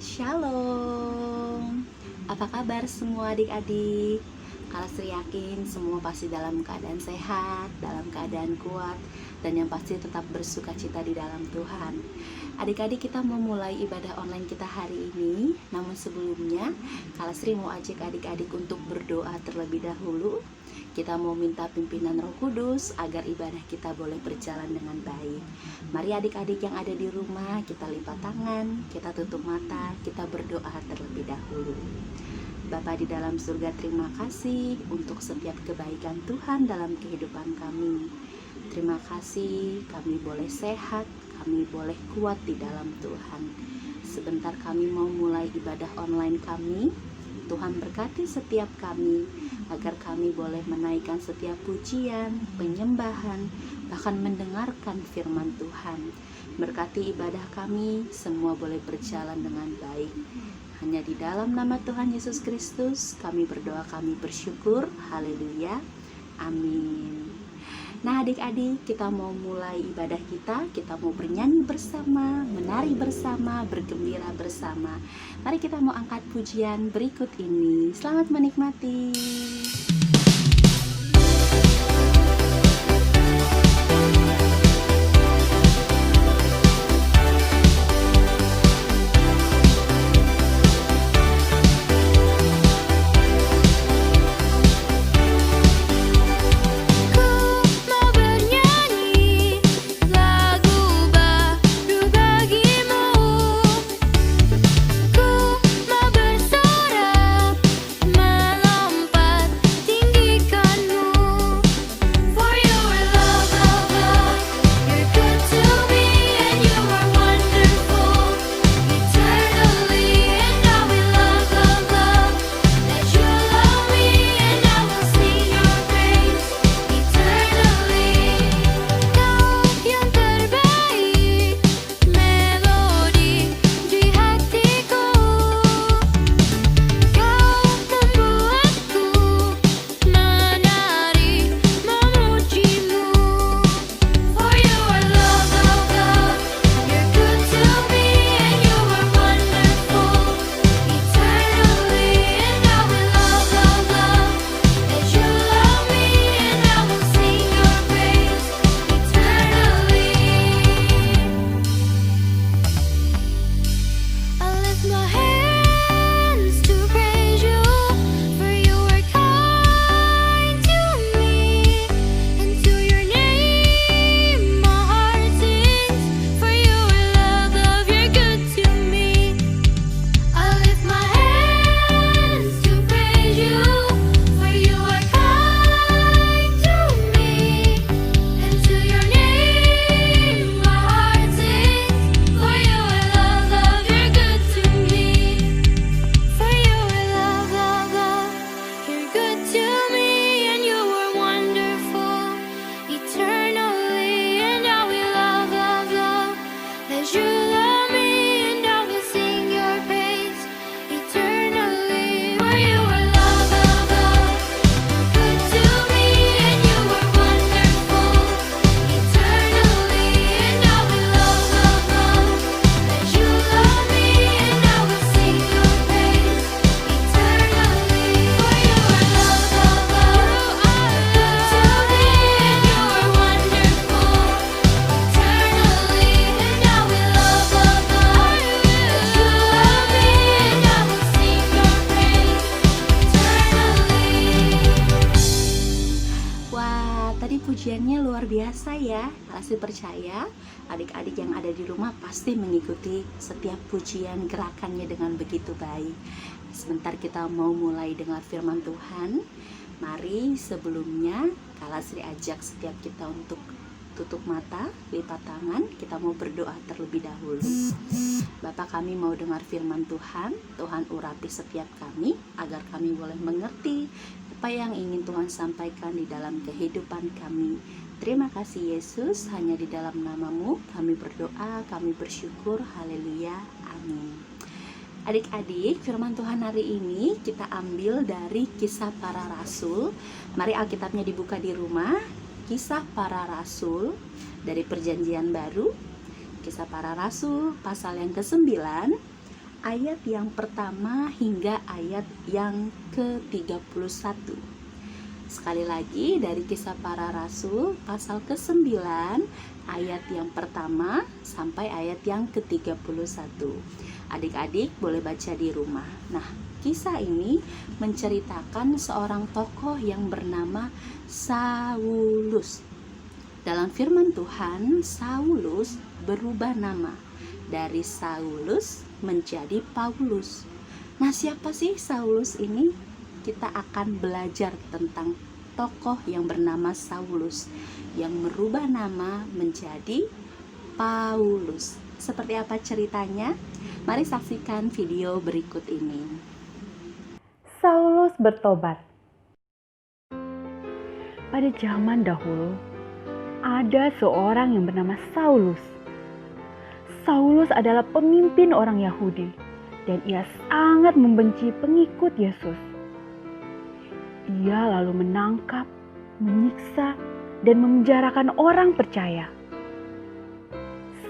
Shalom. Apa kabar semua adik-adik? Kalastri yakin semua pasti dalam keadaan sehat, dalam keadaan kuat, dan yang pasti tetap bersuka cita di dalam Tuhan. Adik-adik, kita mau mulai ibadah online kita hari ini. Namun sebelumnya, Kalastri mau ajak adik-adik untuk berdoa terlebih dahulu. Kita mau minta pimpinan Roh Kudus agar ibadah kita boleh berjalan dengan baik. Mari adik-adik yang ada di rumah, kita lipat tangan, kita tutup mata, kita berdoa terlebih dahulu. Bapa di dalam surga, terima kasih untuk setiap kebaikan Tuhan dalam kehidupan kami. Terima kasih kami boleh sehat, kami boleh kuat di dalam Tuhan. Sebentar kami mau mulai ibadah online kami. Tuhan berkati setiap kami, agar kami boleh menaikkan setiap pujian, penyembahan, bahkan mendengarkan firman Tuhan. Berkati ibadah kami, semua boleh berjalan dengan baik. Hanya di dalam nama Tuhan Yesus Kristus, kami berdoa, kami bersyukur. Haleluya. Amin. Nah adik-adik, kita mau mulai ibadah kita mau bernyanyi bersama, menari bersama, bergembira bersama. Mari kita mau angkat pujian berikut ini. Selamat menikmati. Pujiannya luar biasa ya. Kalastri percaya adik-adik yang ada di rumah pasti mengikuti setiap pujian gerakannya dengan begitu baik. Sebentar kita mau mulai dengar firman Tuhan. Mari sebelumnya Kalastri ajak setiap kita untuk tutup mata, lipat tangan, kita mau berdoa terlebih dahulu. Bapa, kami mau dengar firman Tuhan. Tuhan urapi setiap kami agar kami boleh mengerti apa yang ingin Tuhan sampaikan di dalam kehidupan kami. Terima kasih Yesus, hanya di dalam nama-Mu kami berdoa, kami bersyukur. Haleluya, amin. Adik-adik, firman Tuhan hari ini kita ambil dari Kisah Para Rasul. Mari Alkitabnya dibuka di rumah. Kisah Para Rasul dari Perjanjian Baru, Kisah Para Rasul pasal yang ke-9 ayat yang pertama hingga ayat yang ke-31. Sekali lagi dari Kisah Para Rasul pasal ke-9 ayat yang pertama sampai ayat yang ke-31. Adik-adik boleh baca di rumah. Nah, kisah ini menceritakan seorang tokoh yang bernama Saulus. Dalam firman Tuhan, Saulus berubah nama dari Saulus menjadi Paulus. Nah, siapa sih Saulus ini? Kita akan belajar tentang tokoh yang bernama Saulus yang merubah nama menjadi Paulus. Seperti apa ceritanya? Mari saksikan video berikut ini. Saulus bertobat. Pada zaman dahulu, ada seorang yang bernama Saulus. Saulus adalah pemimpin orang Yahudi dan ia sangat membenci pengikut Yesus. Ia lalu menangkap, menyiksa, dan memenjarakan orang percaya.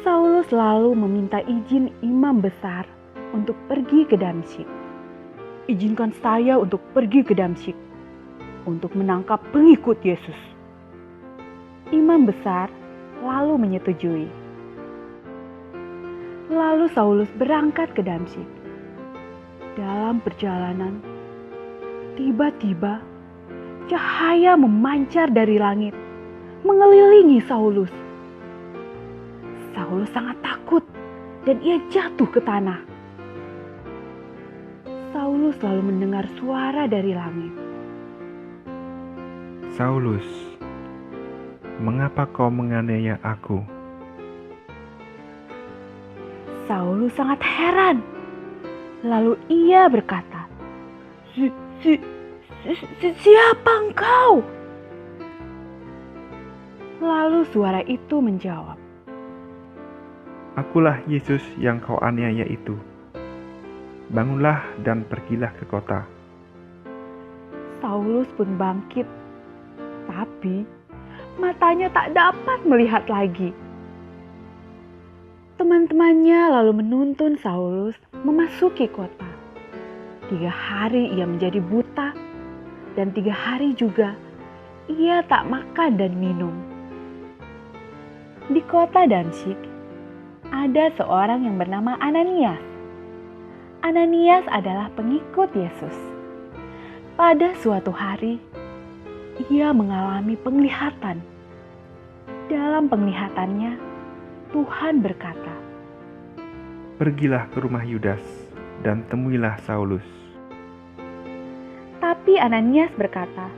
Saulus lalu meminta izin imam besar untuk pergi ke Damsyik. Izinkan saya untuk pergi ke Damsyik untuk menangkap pengikut Yesus. Imam besar lalu menyetujui. Lalu Saulus berangkat ke Damsyik. Dalam perjalanan, tiba-tiba cahaya memancar dari langit, mengelilingi Saulus. Saulus sangat takut dan ia jatuh ke tanah. Saulus lalu mendengar suara dari langit. Saulus, mengapa kau menganiaya aku? Saulus sangat heran. Lalu ia berkata, Siapa engkau? Lalu suara itu menjawab, Akulah Yesus yang kau aniaya itu. Bangunlah dan pergilah ke kota. Saulus pun bangkit, tapi matanya tak dapat melihat lagi. Teman-temannya lalu menuntun Saulus memasuki kota. 3 hari ia menjadi buta, dan 3 hari juga ia tak makan dan minum. Di kota Damsyik ada seorang yang bernama Ananias. Ananias adalah pengikut Yesus. Pada suatu hari, ia mengalami penglihatan. Dalam penglihatannya, Tuhan berkata, Pergilah ke rumah Yudas dan temuilah Saulus. Tapi Ananias berkata,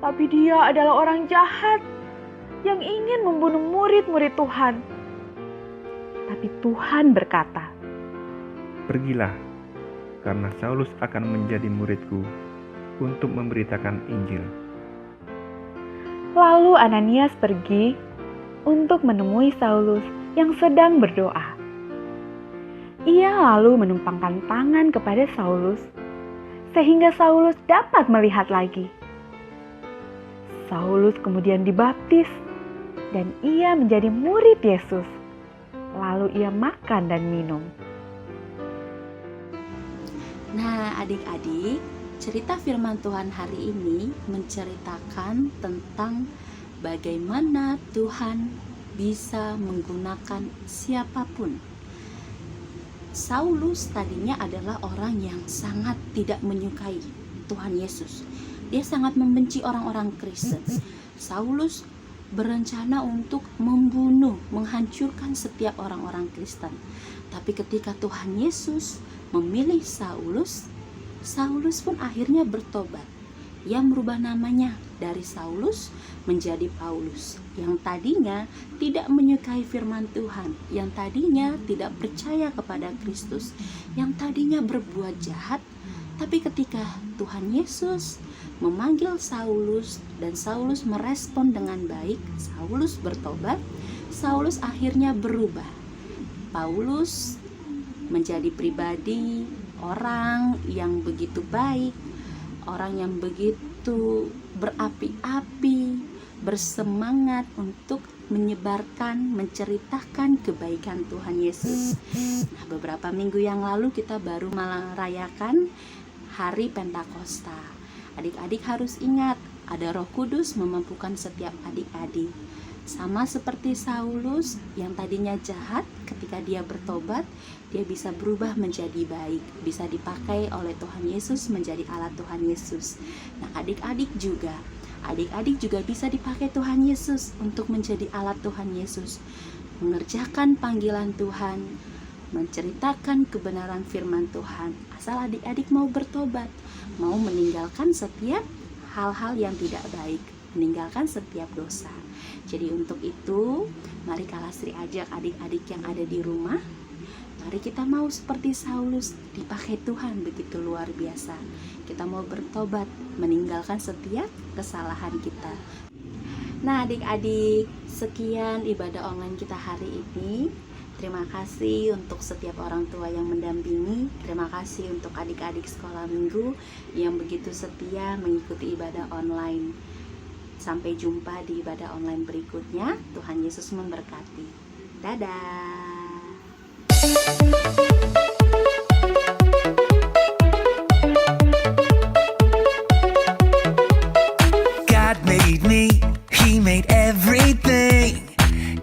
Tapi dia adalah orang jahat yang ingin membunuh murid-murid Tuhan. Tapi Tuhan berkata, Pergilah, karena Saulus akan menjadi muridku untuk memberitakan Injil. Lalu Ananias pergi untuk menemui Saulus yang sedang berdoa. Ia lalu menumpangkan tangan kepada Saulus, sehingga Saulus dapat melihat lagi. Saulus kemudian dibaptis, dan ia menjadi murid Yesus. Lalu ia makan dan minum. Nah, adik-adik, cerita firman Tuhan hari ini menceritakan tentang bagaimana Tuhan bisa menggunakan siapapun. Saulus tadinya adalah orang yang sangat tidak menyukai Tuhan Yesus. Dia sangat membenci orang-orang Kristen. Saulus berencana untuk membunuh, menghancurkan setiap orang-orang Kristen. Tapi ketika Tuhan Yesus memilih Saulus, Saulus pun akhirnya bertobat. Ia merubah namanya dari Saulus menjadi Paulus, yang tadinya tidak menyukai firman Tuhan, yang tadinya tidak percaya kepada Kristus, yang tadinya berbuat jahat. Tapi ketika Tuhan Yesus memanggil Saulus dan Saulus merespon dengan baik, Saulus bertobat, Saulus akhirnya berubah. Paulus menjadi pribadi orang yang begitu baik, orang yang begitu berapi-api, bersemangat untuk menyebarkan, menceritakan kebaikan Tuhan Yesus. Nah, beberapa minggu yang lalu kita baru merayakan hari Pentakosta. Adik-adik harus ingat, ada Roh Kudus memampukan setiap adik-adik. Sama seperti Saulus yang tadinya jahat, ketika dia bertobat, dia bisa berubah menjadi baik, bisa dipakai oleh Tuhan Yesus menjadi alat Tuhan Yesus. Nah, adik-adik juga bisa dipakai Tuhan Yesus untuk menjadi alat Tuhan Yesus, mengerjakan panggilan Tuhan, menceritakan kebenaran firman Tuhan. Asal adik-adik mau bertobat, mau meninggalkan setiap hal-hal yang tidak baik, meninggalkan setiap dosa. Jadi untuk itu, mari Kalasri ajak adik-adik yang ada di rumah, mari kita mau seperti Saulus, dipakai Tuhan begitu luar biasa. Kita mau bertobat, meninggalkan setiap kesalahan kita. Nah adik-adik, sekian ibadah online kita hari ini. Terima kasih untuk setiap orang tua yang mendampingi. Terima kasih untuk adik-adik sekolah minggu yang begitu setia mengikuti ibadah online. Sampai jumpa di ibadah online berikutnya. Tuhan Yesus memberkati. Dadah. God made me, He made everything.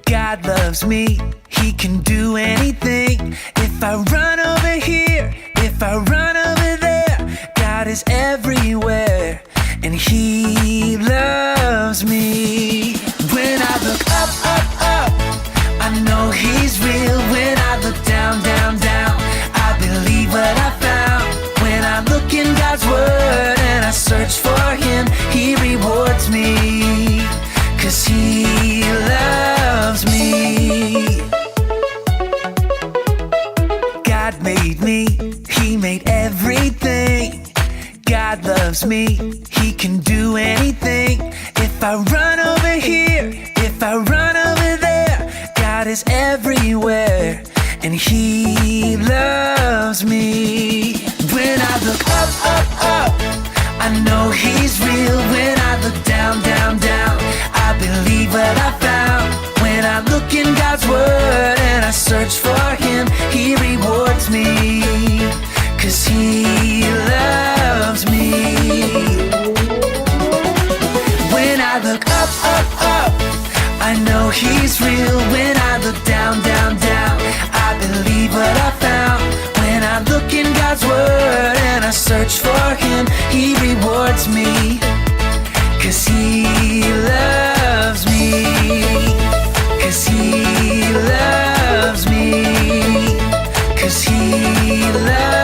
God loves me, He can do anything. If I run over here, if I run over there, God is everywhere, and He loves me. When I look up, up, up, I know He's real. When I look down, down, down, I believe what I found. When I look in God's Word and I search for Him, He rewards me, 'cause He loves me. God made me, He made everything. God loves me, He can do anything. If I run over here, if I run over there, God is everywhere, and He loves me. When I look up, up, up, I know He's real. When I look down, down, down, I believe what I found. When I look in God's Word and I search for Him, He rewards me, 'cause He loves me. When I look up, up, up, I know He's real. When I look down, down, down, I believe what I found. When I look in God's Word and I search for Him, He rewards me, 'cause He loves me, 'cause He loves me, 'cause He loves me.